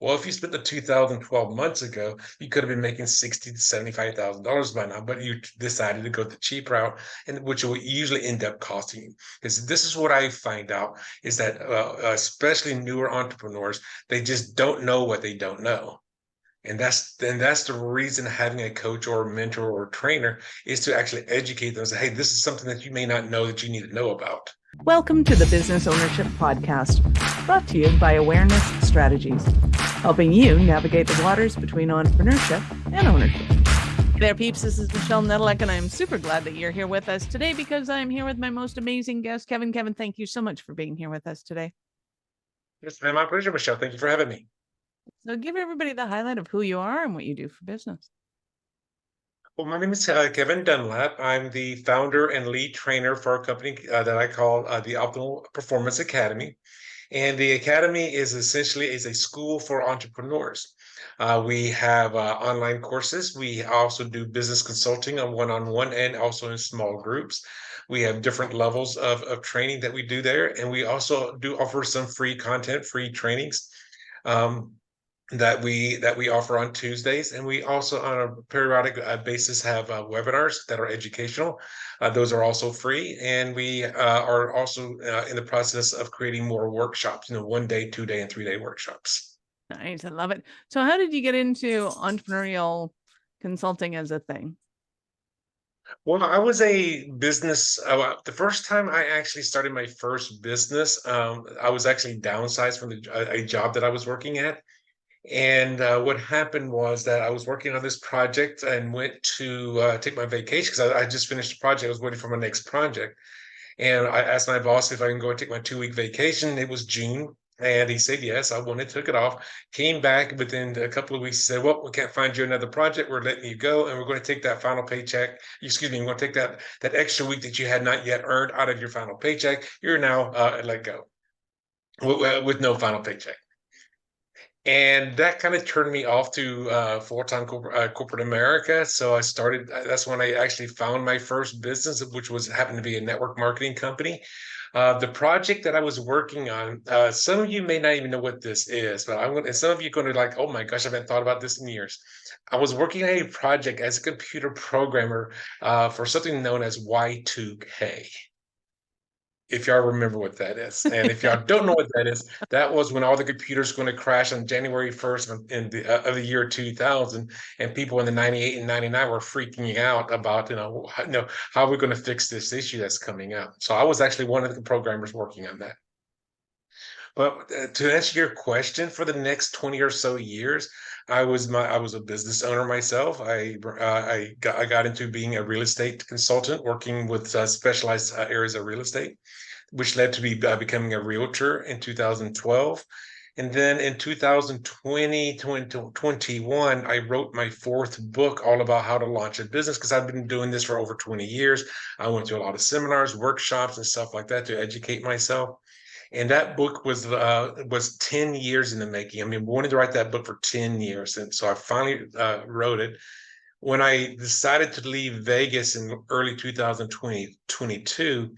Well, if you spent the 2012 months ago, you could have been making $60 to $75,000 by now, but you decided to go the cheap route, and which will usually end up costing you. Because this is what I find out is that especially newer entrepreneurs, they just don't know what they don't know. And that's the reason having a coach or a mentor or a trainer is to actually educate them. Say, hey, this is something that you may not know that you need to know about. Welcome to the Business Ownership Podcast, brought to you by Awareness Strategies, helping you navigate the waters between entrepreneurship and ownership. Hey there, peeps. This is Michelle Nedelec, and I'm super glad that you're here with us today because I'm here with my most amazing guest, Kevin. Kevin, thank you so much for being here with us today. It's been my pleasure, Michelle. Thank you for having me. So give everybody the highlight of who you are and what you do for business. Well, my name is Kevin Dunlap. I'm the founder and lead trainer for a company that I call the Optimal Performance Academy. And the Academy is essentially a school for entrepreneurs. We have online courses. We also do business consulting on one-on-one and also in small groups. We have different levels of training that we do there. And we also do offer some free content, free trainings. That we offer on Tuesdays, and we also on a periodic basis have webinars that are educational. Those are also free, and we are also in the process of creating more workshops. 1 day, 2 day, and 3 day workshops. Nice, I love it. So, how did you get into entrepreneurial consulting as a thing? Well, I was a business. The first time I actually started my first business, I was actually downsized from a job that I was working at. And what happened was that I was working on this project and went to take my vacation because I just finished the project. I was waiting for my next project. And I asked my boss if I can go and take my 2 week vacation. It was June. And he said, yes, I went and took it off. Came back within a couple of weeks. He said, well, we can't find you another project. We're letting you go. And we're going to take that final paycheck. Excuse me, we're going to take that extra week that you had not yet earned out of your final paycheck. You're now let go with no final paycheck. And that kind of turned me off to full-time corporate America. So I started, that's when I actually found my first business, which was happened to be a network marketing company. The project that I was working on, some of you may not even know what this is, but and some of you are going to like, oh my gosh, I haven't thought about this in years. I was working on a project as a computer programmer for something known as Y2K. If y'all remember what that is. And if y'all don't know what that is, that was when all the computers going to crash on January 1st of the year 2000, and people in the 98 and 99 were freaking out about, how we're going to fix this issue that's coming out. So I was actually one of the programmers working on that. But to answer your question, for the next 20 or so years, I was a business owner myself. I got into being a real estate consultant, working with specialized areas of real estate, which led to me becoming a realtor in 2012. And then in 2020, 2021, I wrote my fourth book all about how to launch a business because I've been doing this for over 20 years. I went to a lot of seminars, workshops, and stuff like that to educate myself. And that book was 10 years in the making. I mean, wanted to write that book for 10 years. And so I finally wrote it. When I decided to leave Vegas in early 2022,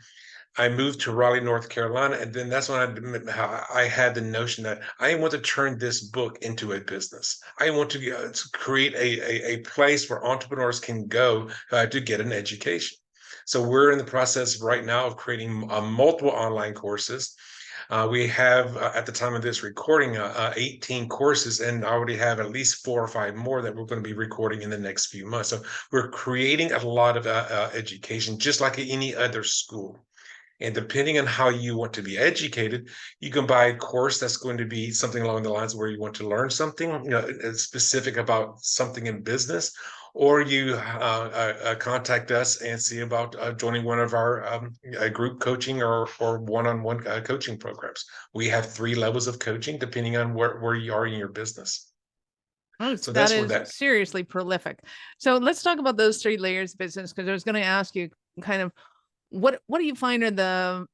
I moved to Raleigh, North Carolina. And then that's when I had the notion that I want to turn this book into a business. I want to create a place where entrepreneurs can go to get an education. So we're in the process right now of creating multiple online courses. We have, at the time of this recording, 18 courses, and I already have at least 4 or 5 more that we're going to be recording in the next few months. So we're creating a lot of education, just like any other school. And depending on how you want to be educated, you can buy a course that's going to be something along the lines where you want to learn something, specific about something in business, or you contact us and see about joining one of our group coaching or one-on-one coaching programs. We have 3 levels of coaching depending on where you are in your business. Oh, so that is seriously prolific. So let's talk about those 3 layers of business, because I was going to ask you kind of what do you find are the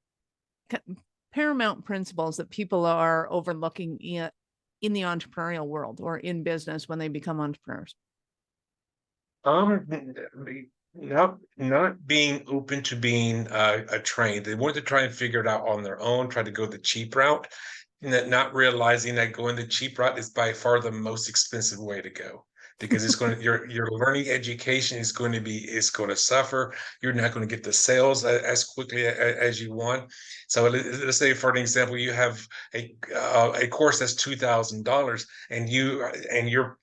paramount principles that people are overlooking in the entrepreneurial world or in business when they become entrepreneurs? Not being open to being trained. They want to try and figure it out on their own, try to go the cheap route. not realizing that going the cheap route is by far the most expensive way to go, because it's going to your learning education is going to suffer. You're not going to get the sales as quickly as you want. So let's say, for an example, you have a course that's $2,000, and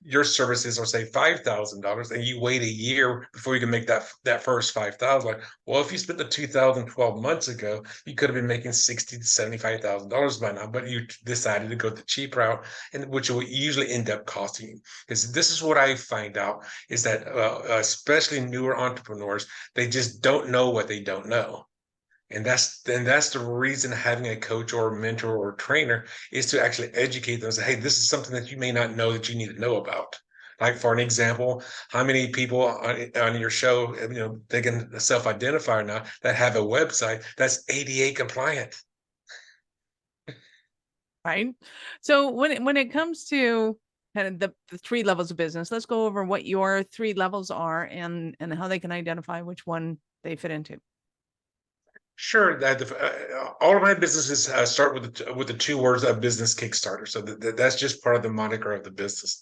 your services are, say, $5,000, and you wait a year before you can make that first 5,000. Like, well, if you spent the 2,000 12 months ago, you could have been making $60,000 to $75,000 by now, but you decided to go the cheap route, and which will usually end up costing you. Because this is what I find out is that especially newer entrepreneurs, they just don't know what they don't know. And that's the reason having a coach or a mentor or a trainer is to actually educate them and say, hey, this is something that you may not know that you need to know about. Like, for an example, how many people on your show, they can self-identify or not, that have a website that's ADA compliant? Right. So when it comes to kind of the three levels of business, let's go over what your three levels are and how they can identify which one they fit into. Sure. That all of my businesses start with the two words of business Kickstarter. So that's just part of the moniker of the business.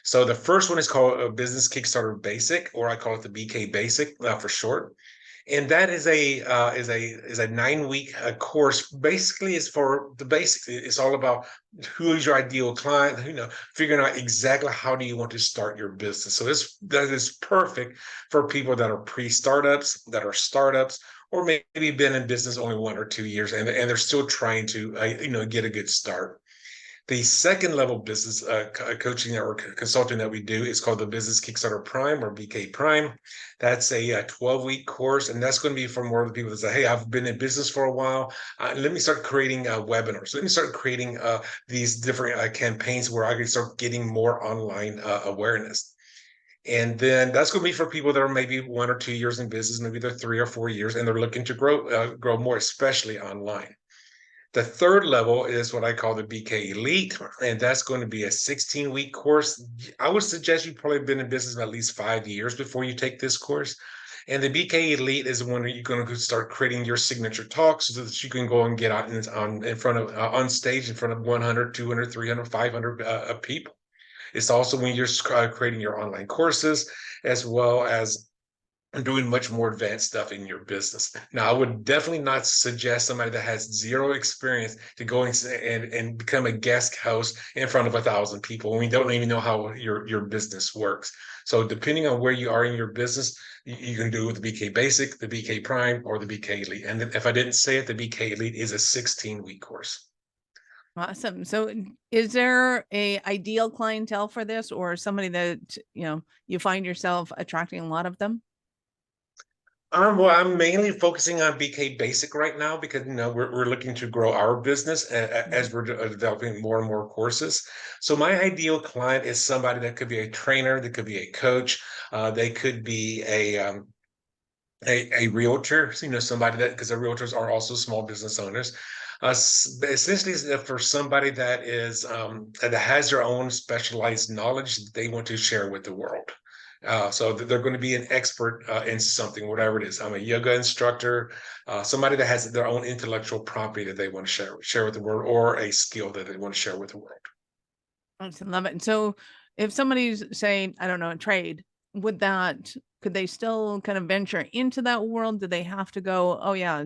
So the first one is called a Business Kickstarter Basic, or I call it the BK Basic for short. And that is a 9-week course. Basically, is for the basics. It's all about who is your ideal client. Figuring out exactly how do you want to start your business. So that is perfect for people that are pre-startups, that are startups, or maybe been in business only 1 or 2 years, and they're still trying to get a good start. The second level business coaching or consulting that we do is called the Business Kickstarter Prime, or BK Prime. That's a 12-week course, and that's going to be for more of the people that say, hey, I've been in business for a while. Let me start creating webinars. Let me start creating these different campaigns where I can start getting more online awareness. And then that's going to be for people that are maybe 1 or 2 years in business, maybe they're 3 or 4 years, and they're looking to grow more, especially online. The third level is what I call the BK Elite, and that's going to be a 16-week course. I would suggest you've probably been in business at least 5 years before you take this course. And the BK Elite is when you're going to start creating your signature talks so that you can go and get out in front of on stage in front of 100, 200, 300, 500 people. It's also when you're creating your online courses, as well as doing much more advanced stuff in your business. Now, I would definitely not suggest somebody that has zero experience to go and become a guest host in front of 1,000 people when we don't even know how your business works. So depending on where you are in your business, you can do it with the BK Basic, the BK Prime, or the BK Elite. And if I didn't say it, the BK Elite is a 16-week course. Awesome. So is there a ideal clientele for this, or somebody that, you find yourself attracting a lot of them? Well, I'm mainly focusing on BK Basic right now because we're looking to grow our business as we're developing more and more courses. So my ideal client is somebody that could be a trainer, that could be a coach, they could be a realtor. Somebody that, because the realtors are also small business owners. Essentially, for somebody that has their own specialized knowledge that they want to share with the world. So they're going to be an expert in something, whatever it is. I'm a yoga instructor, somebody that has their own intellectual property that they want to share with the world, or a skill that they want to share with the world. I love it. And so if somebody's saying, I don't know, a trade, could they still kind of venture into that world? Do they have to go, oh yeah,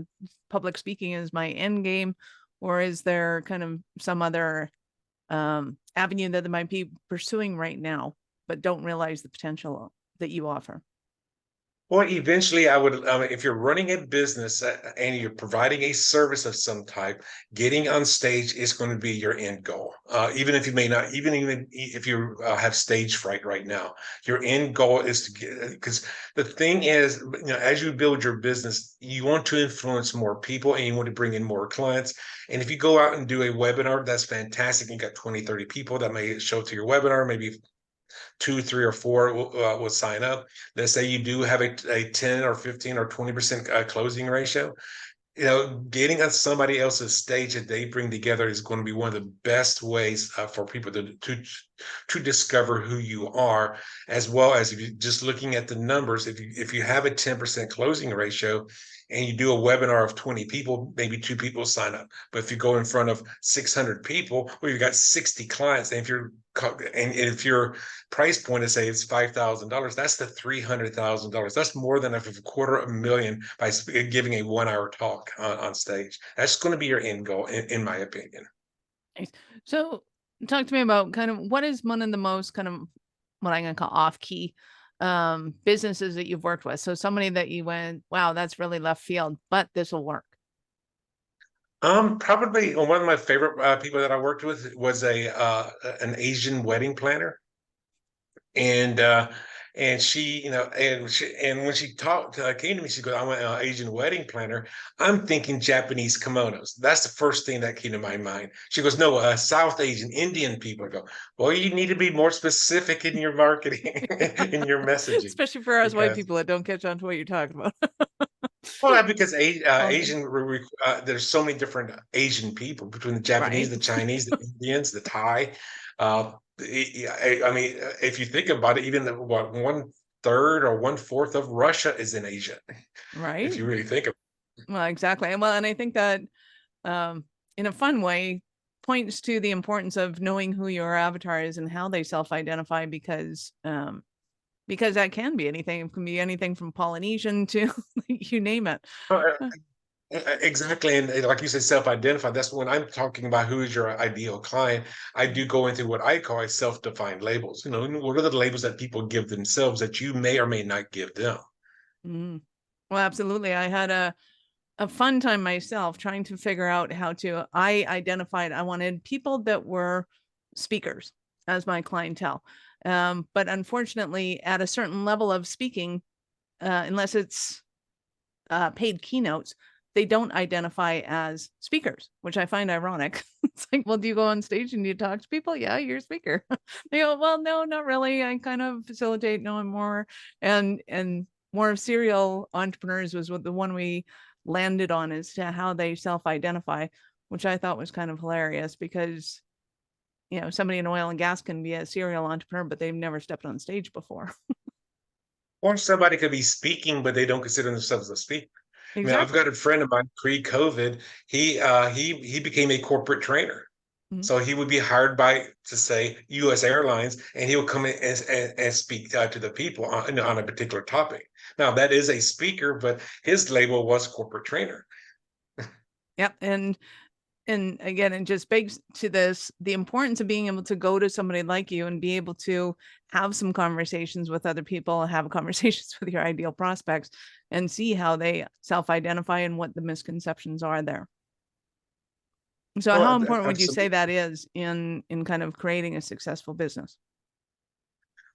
public speaking is my end game? Or is there kind of some other avenue that they might be pursuing right now, but don't realize the potential that you offer? Well, eventually, I would, if you're running a business and you're providing a service of some type, getting on stage is going to be your end goal. Even if you may not, even if you have stage fright right now, your end goal is to get, because the thing is, as you build your business, you want to influence more people and you want to bring in more clients. And if you go out and do a webinar, that's fantastic. You got 20, 30 people that may show to your webinar, maybe 2, 3, or 4 will sign up. Let's say you do have a 10 or 15 or 20% closing ratio. Getting on somebody else's stage that they bring together is going to be one of the best ways for people to to discover who you are, as well as if you just looking at the numbers, if you have a 10% closing ratio and you do a webinar of 20 people, maybe 2 people sign up. But if you go in front of 600 people, well, you've got 60 clients. And if your price point is, say, it's $5,000, that's the $300,000. That's more than a $250,000 by giving a 1 hour talk on stage. That's going to be your end goal, in my opinion. Nice. So talk to me about kind of what is one of the most kind of what I'm going to call off-key businesses that you've worked with. So somebody that you went, wow, that's really left field, but this will work. Probably one of my favorite people that I worked with was an Asian wedding planner. And she, and when she talked came to me, she goes, "I'm an Asian wedding planner. I'm thinking Japanese kimonos." That's the first thing that came to my mind. She goes, "No, South Asian, Indian people." I go, "Well, you need to be more specific in your marketing, in your messaging, Especially for us white because people that don't catch on to what you're talking about. well, because Okay. Asian, there's so many different Asian people between the Japanese, Right. the Chinese, the Indians, the Thai. I mean, if you think about it, even what 1/3 or 1/4 of Russia is in Asia. If Right. you really think of Well, exactly. And well, and I think that in a fun way points to the importance of knowing who your avatar is and how they self-identify because that can be anything. It can be anything from Polynesian to you name it. it. Exactly, and like you said, self-identify. That's when I'm talking about who is your ideal client. I do go into what I call self-defined labels. What are the labels that people give themselves that you may or may not give them? Mm. Well, absolutely. I had a fun time myself trying to figure out how to. I identified I wanted people that were speakers as my clientele. But unfortunately, at a certain level of speaking, unless it's paid keynotes, they don't identify as speakers, which I find ironic. It's like, well, do you go on stage and you talk to people? Yeah, you're a speaker. They go, well, no, not really. I kind of facilitate, knowing more, and more of serial entrepreneurs was what the one we landed on as to how they self-identify, which I thought was kind of hilarious because somebody in oil and gas can be a serial entrepreneur, but they've never stepped on stage before. Or somebody could be speaking, but they don't consider themselves a speaker. I mean, I've Exactly. got a friend of mine pre-COVID. He became a corporate trainer. Mhm. So he would be hired by, to say, U.S. Airlines, and he would come in and speak to the people on a particular topic. Now that is a speaker, but his label was corporate trainer. Yep. And again, it just begs to this the importance of being able to go to somebody like you and be able to have some conversations with other people, have conversations with your ideal prospects, and see how they self-identify and what the misconceptions are there. So how Well, important would you say absolutely. that is in kind of creating a successful business?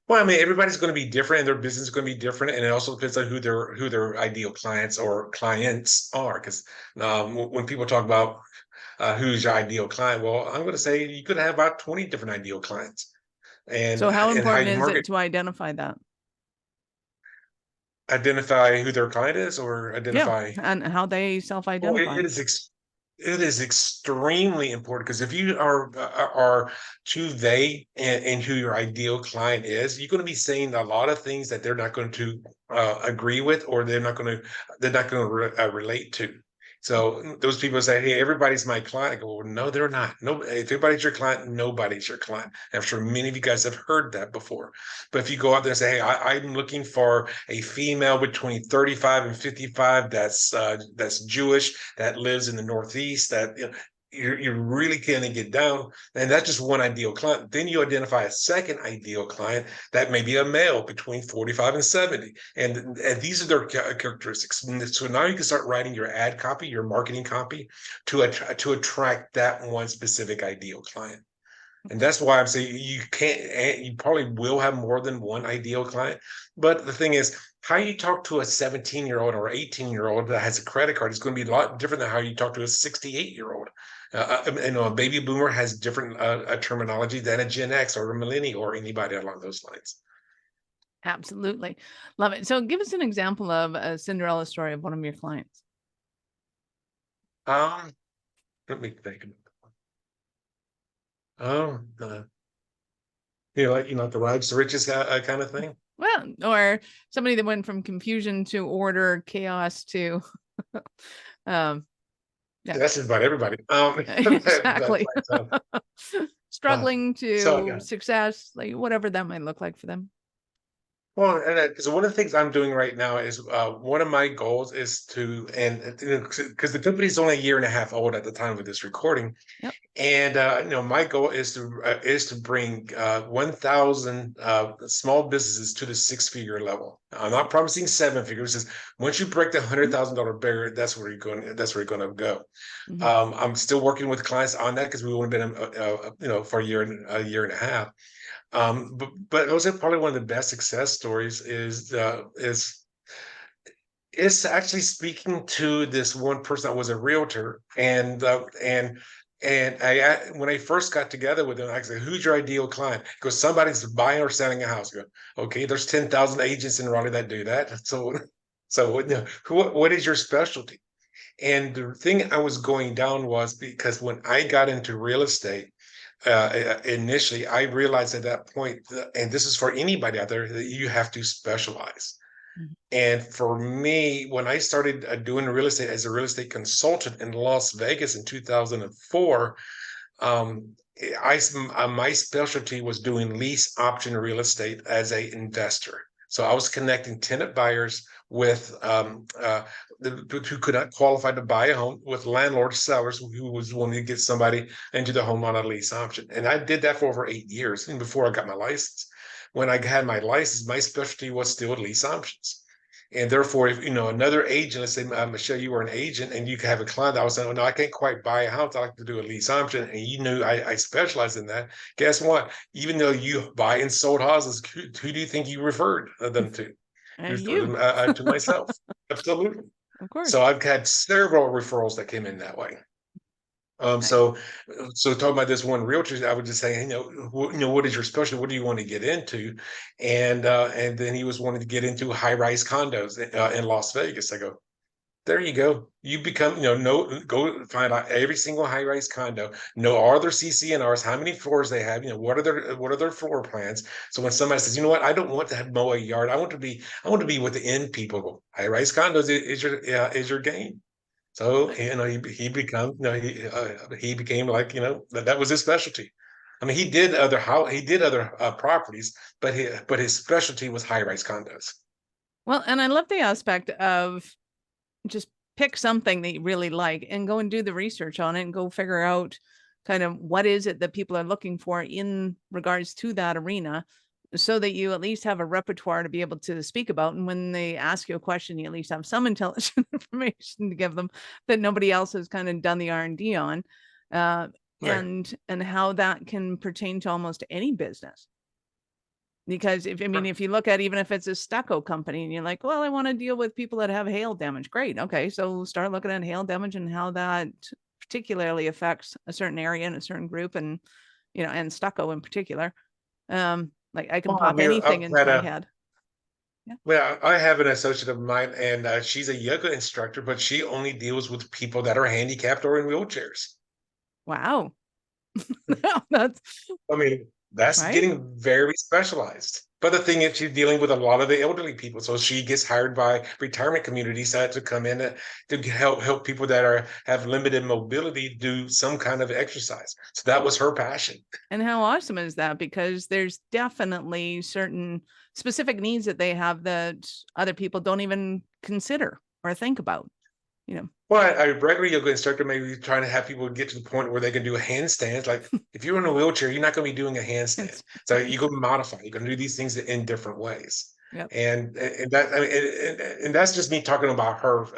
Well, I mean, everybody's going to be different, and their business is going to be different, and it also depends on who their ideal clients or clients are. Because when people talk about who's your ideal client, well, I'm going to say you could have about 20 different ideal clients, and So how how important you is it market, to identify that? identify who their client is, or Yeah, identify. and how they Oh, self-identify. it is extremely important, because if you are too vague in who your ideal client is, you're going to be saying a lot of things that they're not going to agree with, or they're not going to relate to. So those people say, "Hey, everybody's my client." I go, "Well, no, they're not. No, if everybody's your client, nobody's your client." I'm sure many of you guys have heard that before. But if you go out there and say, "Hey, I'm looking for a female between 35 and 55 that's Jewish, that lives in the Northeast," that you're really going to get down, and that's just one ideal client. Then you identify a second ideal client that may be a male between 45 and 70, and these are their characteristics. So now you can start writing your ad copy, your marketing copy, to attract that one specific ideal client. And that's why I'm saying you can't, you probably will have more than one ideal client. But the thing is, how you talk to a 17-year-old or 18-year-old that has a credit card is going to be a lot different than how you talk to a 68-year-old. A baby boomer has different terminology than a Gen X or a millennial or anybody along those lines. Absolutely. Love it. So give us an example of a Cinderella story of one of your clients. Um, Let me think. The rags to riches kind of thing. Well, or somebody that went from confusion to order, chaos to, um, yeah, That's just about everybody. exactly. Uh, Struggling so to yeah. success, like whatever that might look like for them. Well, and so one of the things I'm doing right now is one of my goals is to, and because the company is only a year and a half old at the time of this recording, Yep. and my goal is to bring 1,000 small businesses to the 6-figure level. I'm not promising 7 figures. Just once you break the $100,000 barrier, that's where you're going. That's where you're going to go. Mhm. I'm still working with clients on that because we've only been for a year and a half. But also probably one of the best success stories is actually speaking to this one person that was a realtor, when I first got together with him, I said, "Who's your ideal client?" He goes, "Somebody's buying or selling a house." I go, "Okay, there's 10,000 agents in Raleigh that do that. So what is your specialty?" And the thing I was going down was because when I got into real estate, initially, I realized at that point, and this is for anybody out there, that you have to specialize. Mhm. And for me, when I started doing real estate as a real estate consultant in Las Vegas in 2004, um, my specialty was doing lease option real estate as a investor. So I was connecting tenant buyers with who could not qualify to buy a home with landlord sellers who was wanting to get somebody into the home on a lease option. And I did that for over 8 years, and before I got my license. When I had my license, my specialty was still lease options. And therefore, if another agent, let's say Michelle, you were an agent, and you could have a client that was saying, "Oh, no, I can't quite buy a house. I like to do a lease option," and you knew I specialize in that. Guess what? Even though you buy and sold houses, who do you think you referred them to? You referred You, them to myself. Absolutely. of course. So I've had several referrals that came in that way. Um, I, so, so talking about this one realtor, I would just say, what is your specialty? What do you want to get into? And then he was wanting to get into high-rise condos in Las Vegas. I go, there you go. You become, go find out every single high-rise condo, know all their CCNRs, how many floors they have, what are their floor plans. So when somebody says, you know what, I don't want to have mow a yard, I want to be with the end people. High-rise condos is your game. So I, he became like that was his specialty. I mean, he did other properties, but his specialty was high-rise condos. well, and I love the aspect of just pick something that you really like and go and do the research on it and go figure out kind of what is it that people are looking for in regards to that arena so that you at least have a repertoire to be able to speak about. And when they ask you a question, you at least have some intelligent information to give them that nobody else has kind of done the R&D on. Uh, Right. and how that can pertain to almost any business. Because if you look at even if it's a stucco company and you're like, well, I want to deal with people that have hail damage. Great. Okay. So start looking at hail damage and how that particularly affects a certain area and a certain group and stucco in particular. Like I can Well, I pop mean, anything into my head. Yeah. I have an associate of mine, and she's a yoga instructor, but she only deals with people that are handicapped or in wheelchairs. Wow. That's I mean, that's right. getting very specialized. But the thing is, she's dealing with a lot of the elderly people, so she gets hired by retirement communities to come in to help people that have limited mobility do some kind of exercise. So that was her passion. And how awesome is that? Because there's definitely certain specific needs that they have that other people don't even consider or think about, you know. Well, a regular yoga instructor may be trying to have people get to the point where they can do handstands. Like if you're in a wheelchair, you're not going to be doing a handstand. It's So you go modify. You're going to do these things in different ways. yep. And that I mean, and that's just me talking about her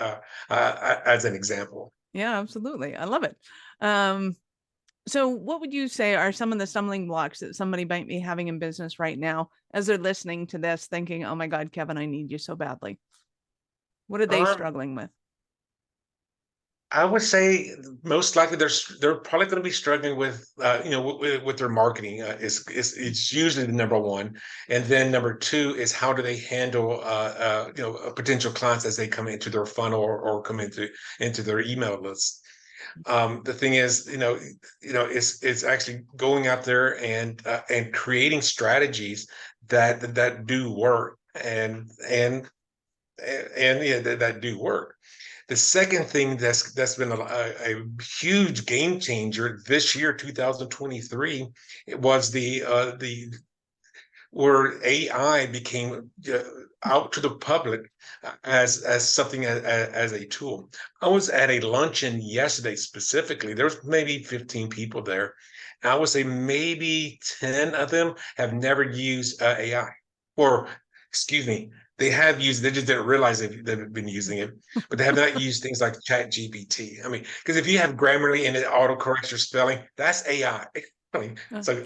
as an example. Yeah, absolutely. I love it. Um, so what would you say are some of the stumbling blocks that somebody might be having in business right now as they're listening to this, thinking, oh my God, Kevin, I need you so badly? What are they Um, struggling with? I would say most likely they're probably going to be struggling with with their marketing. It's usually the number one, and then number two is how do they handle potential clients as they come into their funnel or come into their email list. The thing is, it's actually going out there and creating strategies that do work and yeah, that do work. The second thing that's been a huge game changer this year, 2023, it was the where AI became out to the public as something as a tool. I was at a luncheon yesterday specifically. There was maybe 15 people there. I would say maybe 10 of them have never used AI, or excuse me, they have used. They just didn't realize they've been using it, but they have not used things like Chat GPT. I mean, because if you have Grammarly and it autocorrects your spelling, that's AI. I mean, so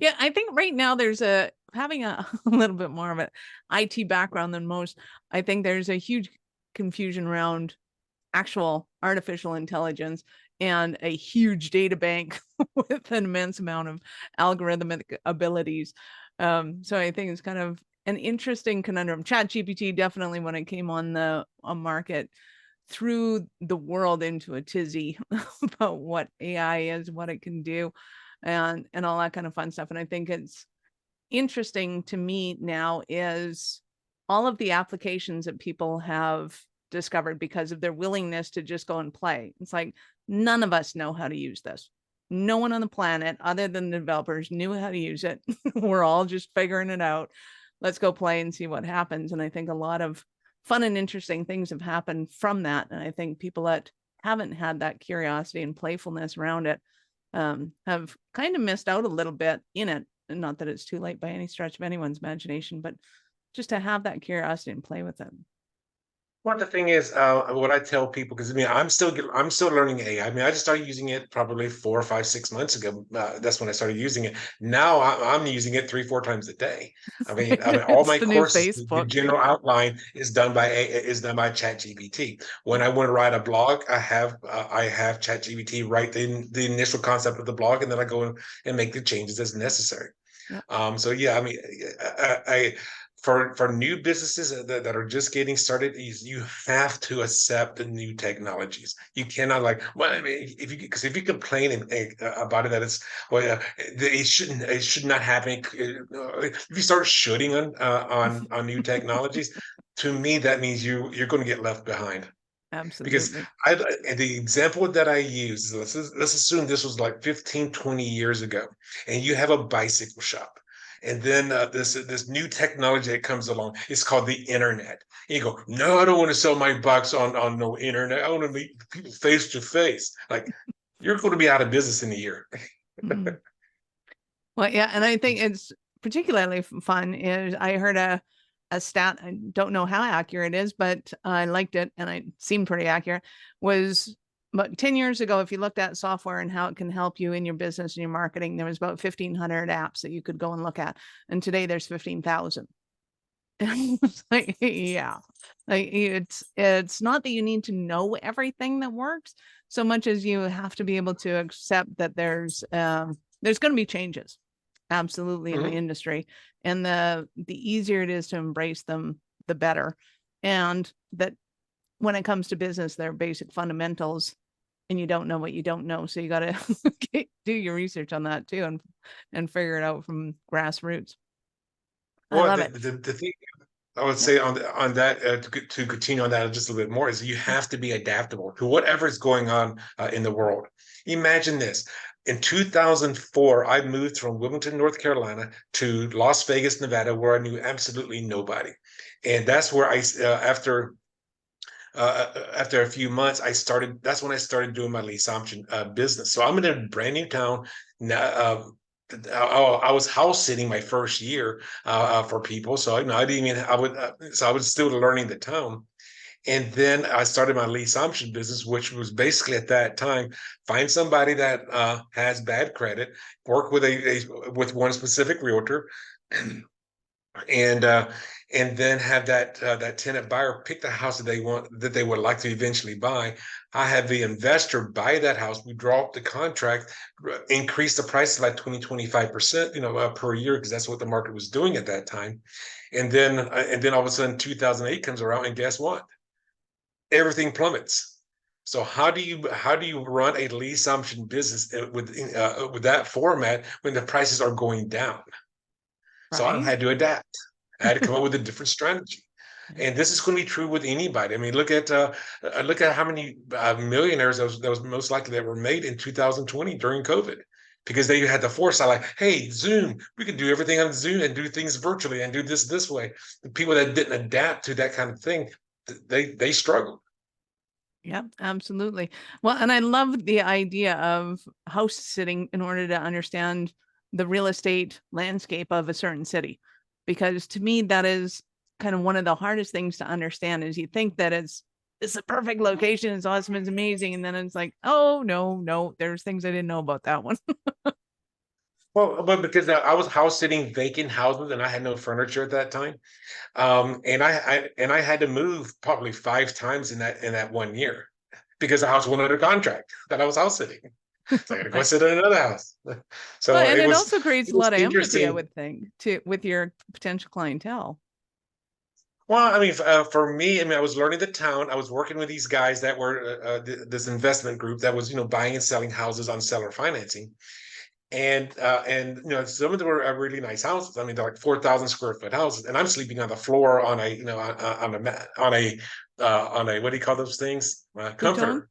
Yeah, I think right now there's having a little bit more of an IT background than most. I think there's a huge confusion around actual artificial intelligence and a huge data bank with an immense amount of algorithmic abilities. So I think it's kind of an interesting conundrum. ChatGPT definitely, when it came on the market, threw the world into a tizzy about what AI is, what it can do, and all that kind of fun stuff. And I think it's interesting to me now is all of the applications that people have discovered because of their willingness to just go and play. It's like none of us know how to use this. No one on the planet, other than the developers, knew how to use it. We're all just figuring it out. Let's go play and see what happens. And I think a lot of fun and interesting things have happened from that. And I think people that haven't had that curiosity and playfulness around it have kind of missed out a little bit in it. And not that it's too late by any stretch of anyone's imagination, but just to have that curiosity and play with it. Well, the thing is, what I tell people, because I mean, I'm still learning AI. I mean, I just started using it probably 4, 5, 6 months ago. That's when I started using it. Now I'm using it 3, 4 times a day. I mean, all It's my the new courses, the Facebook. general outline is done by ChatGPT. When I want to write a blog, I have ChatGPT write the initial concept of the blog, and then I go and make the changes as necessary. Yep. So yeah, I mean, for new businesses that are just getting started, you have to accept the new technologies. You cannot like, well, I mean, if you complain about it that it's well, it should not happen. If you start shooting on new technologies, to me that means you're going to get left behind. Because Absolutely. the example that I use, let's assume this was like 15, 20 years ago, and you have a bicycle shop. And then this new technology that comes along, it's called the internet. And you go, no, I don't want to sell my bikes on no internet. I want to meet people face to face. Like you're going to be out of business in a year. Mm. Well, yeah, and I think it's particularly fun is I heard a stat, I don't know how accurate it is, but I liked it and it seemed pretty accurate, was about 10 years ago, if you looked at software and how it can help you in your business and your marketing, there was about 1,500 apps that you could go and look at. And today there's 15,000. Like, yeah, like it's not that you need to know everything that works so much as you have to be able to accept that there's going to be changes absolutely in the Mhm. industry, and the easier it is to embrace them, the better. And that when it comes to business, there are basic fundamentals, and you don't know what you don't know, so you got to do your research on that too, and figure it out from grassroots. I Well, love the, it. the, the thing I would Yep. say on that to continue on that just a little bit more is you have to be adaptable to whatever is going on in the world. Imagine this. In 2004, I moved from Wilmington, North Carolina to Las Vegas, Nevada, where I knew absolutely nobody. And that's where after a few months, that's when I started doing my lease option business. So I'm in a brand new town now. I was house sitting my first year for people, so I didn't even so I was still learning the town. And then I started my lease option business, which was basically at that time find somebody that has bad credit, work with with one specific realtor, and uh, and then have that tenant buyer pick the house that they would like to eventually buy. I have the investor buy that house. We draw up the contract, increase the price by 20, 25%, per year because that's what the market was doing at that time. And then all of a sudden 2008 comes around, and guess what? Everything plummets. So how do you run a lease option business with that format when the prices are going down? So I Right. had to adapt. I had to come up with a different strategy. Yeah. And this is going to be true with anybody. I mean, look at how many millionaires that was most likely that were made in 2020 during COVID, because they had the foresight, like, hey, Zoom, we can do everything on Zoom and do things virtually and do this way. The people that didn't adapt to that kind of thing, they struggled. Yeah, absolutely. Well, and I love the idea of house sitting in order to understand the real estate landscape of a certain city. Because to me, that is kind of one of the hardest things to understand is you think that it's a perfect location, it's awesome, it's amazing. And then it's like, oh no, there's things I didn't know about that one. Well, but because I was house sitting vacant houses and I had no furniture at that time, and I had to move probably 5 times in that one year because the house went under contract that I was house sitting. So I got to go Right. sit in another house. Well, So and it it was also creates it a was lot of empathy, I interesting. would think, to with your potential clientele. Well, I mean, for me, I mean, I was learning the town. I was working with these guys that were this investment group that was, buying and selling houses on seller financing, and some of them were really nice houses. I mean, they're like 4,000 square foot houses, and I'm sleeping on the floor on a on a what do you call those things? Futon? Comforter.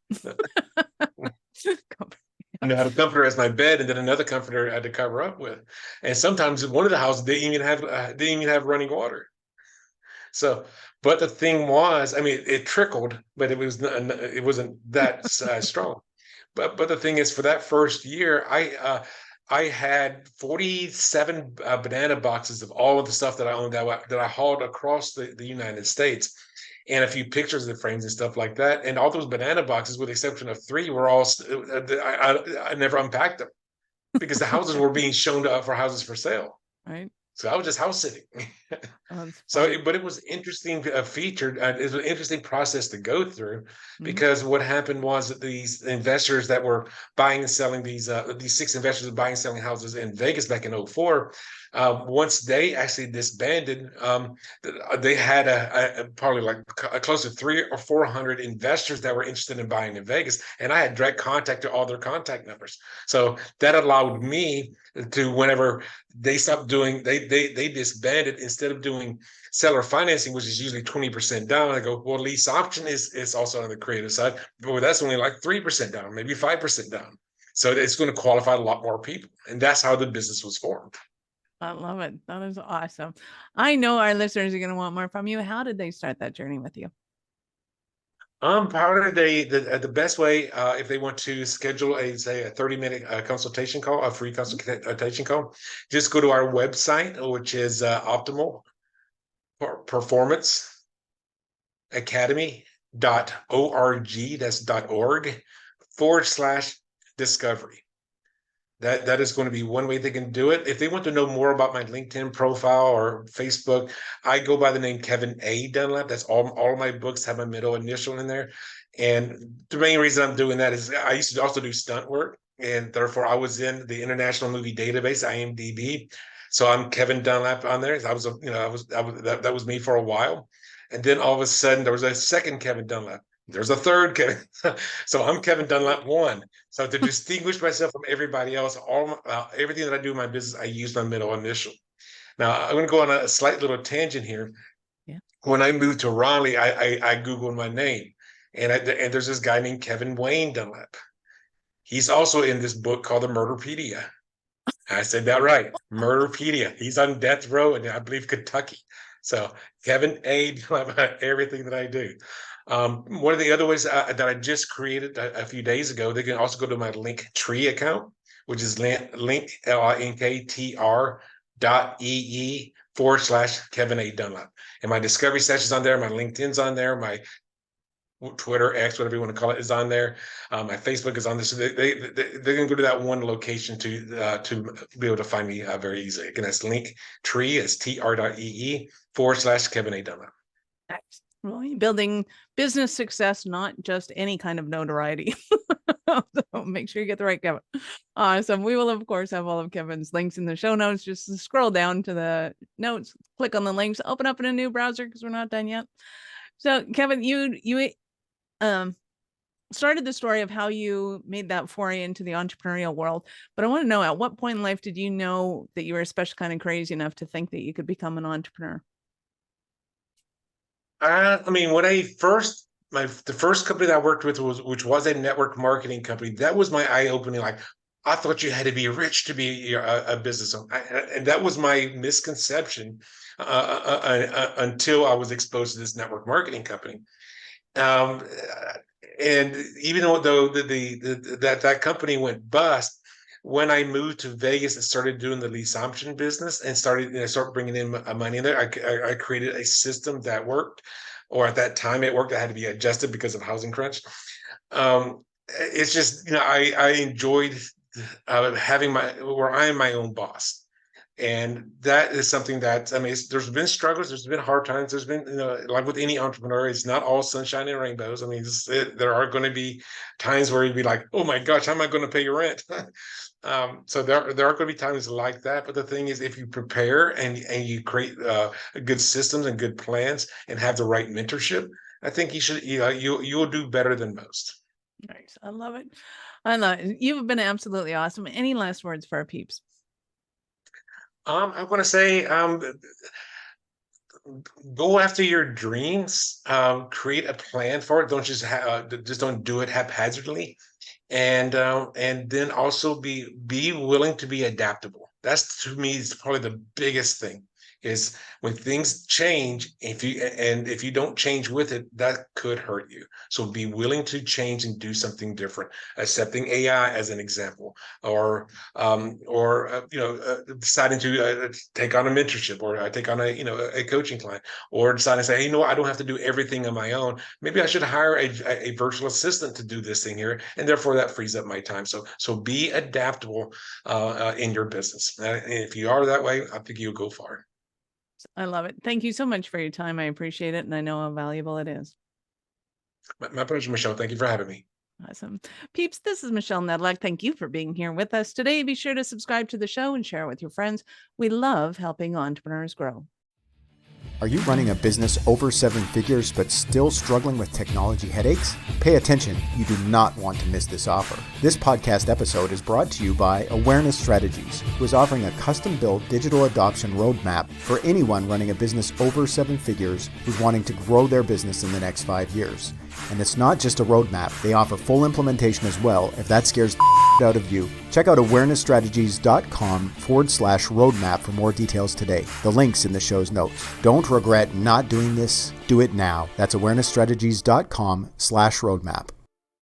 I had a comforter as my bed, and then another comforter I had to cover up with. And sometimes one of the houses didn't even have running water. So, but the thing was, I mean, it trickled, but it wasn't that strong. But the thing is, for that first year, I had 47 banana boxes of all of the stuff that I owned that I hauled across the United States, and a few pictures of the frames and stuff like that. And all those banana boxes, with the exception of three, were all I never unpacked them because the houses were being shown up for houses for sale. Right. So I was just house sitting. Oh, that's So, funny. but it was interesting feature. It was an interesting process to go through, Mhm. because what happened was that these investors that were buying and selling these six investors were buying and selling houses in Vegas back in '04. Once they actually disbanded, they had probably like close to 300 or 400 investors that were interested in buying in Vegas, and I had direct contact to all their contact numbers. So that allowed me to, whenever they stopped doing, they disbanded, instead of doing seller financing, which is usually 20% down. I go, well, lease option is also on the creative side, but that's only like 3% down, maybe 5% down. So it's going to qualify a lot more people, and that's how the business was formed. I love it. That is awesome. I know our listeners are going to want more from you. How did they start that journey with you? Part of the best way, if they want to schedule a 30-minute consultation call, a free consultation call, just go to our website, which is Optimal Performance academy.org, that's .org/discovery. That is going to be one way they can do it. If they want to know more about my LinkedIn profile or Facebook, I go by the name Kevin A. Dunlap. That's all of my books have my middle initial in there. And the main reason I'm doing that is I used to also do stunt work, and therefore I was in the International Movie Database, IMDb. So I'm Kevin Dunlap on there. That was me for a while. And then all of a sudden there was a second Kevin Dunlap. There's a third Kevin. So I'm Kevin Dunlap one. So to distinguish myself from everybody else, everything that I do in my business, I use my middle initial. Now I'm going to go on a slight little tangent here. Yeah. When I moved to Raleigh, I Googled my name, and there's this guy named Kevin Wayne Dunlap. He's also in this book called the Murderpedia. I said that right, Murderpedia. He's on death row in, I believe, Kentucky. So Kevin A. Dunlap, everything that I do. One of the other ways that I just created a few days ago, they can also go to my Linktree account, which is link linktr.ee/Kevin A. Dunlap. And my discovery sessions on there, my LinkedIn's on there, my Twitter, X, whatever you want to call it, is on there. My Facebook is on there. So they can go to that one location to be able to find me very easily. Again, that's Linktree, it's tr.ee/Kevin A. Dunlap. Well, you're building business success, not just any kind of notoriety. So make sure you get the right Kevin. Awesome. We will, of course, have all of Kevin's links in the show notes. Just scroll down to the notes, click on the links, open up in a new browser because we're not done yet. So, Kevin, you um started the story of how you made that foray into the entrepreneurial world. But I want to know, at what point in life did you know that you were especially kind of crazy enough to think that you could become an entrepreneur? I mean, when I first the first company that I worked with was which was a network marketing company. That was my eye opening. Like, I thought you had to be rich to be a business owner, and that was my misconception until I was exposed to this network marketing company. Um, and even though that company went bust, when I moved to Vegas and started doing the lease option business and started bringing in money in there, I created a system that worked, or at that time it worked. It had to be adjusted because of housing crunch. It's just, I enjoyed having where I am my own boss. And that is something that, I mean, there's been struggles, there's been hard times, there's been, like with any entrepreneur, it's not all sunshine and rainbows. I mean, there are going to be times where you'd be like, oh my gosh, how am I going to pay your rent? So there are going to be times like that. But the thing is, if you prepare and you create good systems and good plans and have the right mentorship, I think you'll do better than most. Nice. I love it. I love it. You've been absolutely awesome. Any last words for our peeps? I want to say, go after your dreams. Create a plan for it. Don't just don't do it haphazardly, and then also be willing to be adaptable. That's, to me, is probably the biggest thing. Is when things change, if you don't change with it, that could hurt you. So be willing to change and do something different. Accepting AI as an example, or deciding to take on a mentorship, or take on a coaching client, or deciding to say, hey, I don't have to do everything on my own. Maybe I should hire a virtual assistant to do this thing here, and therefore that frees up my time. So be adaptable in your business. And if you are that way, I think you'll go far. I love it. Thank you so much for your time. I appreciate it. And I know how valuable it is. My pleasure, Michelle. Thank you for having me. Awesome. Peeps, this is Michelle Nedlock. Thank you for being here with us today. Be sure to subscribe to the show and share with your friends. We love helping entrepreneurs grow. Are you running a business over 7 figures but still struggling with technology headaches? Pay attention, you do not want to miss this offer. This podcast episode is brought to you by Awareness Strategies, who is offering a custom-built digital adoption roadmap for anyone running a business over 7 figures who's wanting to grow their business in the next 5 years. And it's not just a roadmap, they offer full implementation as well if that scares the out of you. Check out awarenessstrategies.com/roadmap for more details today. The link's in the show's notes. Don't regret not doing this. Do it now. That's awarenessstrategies.com/roadmap.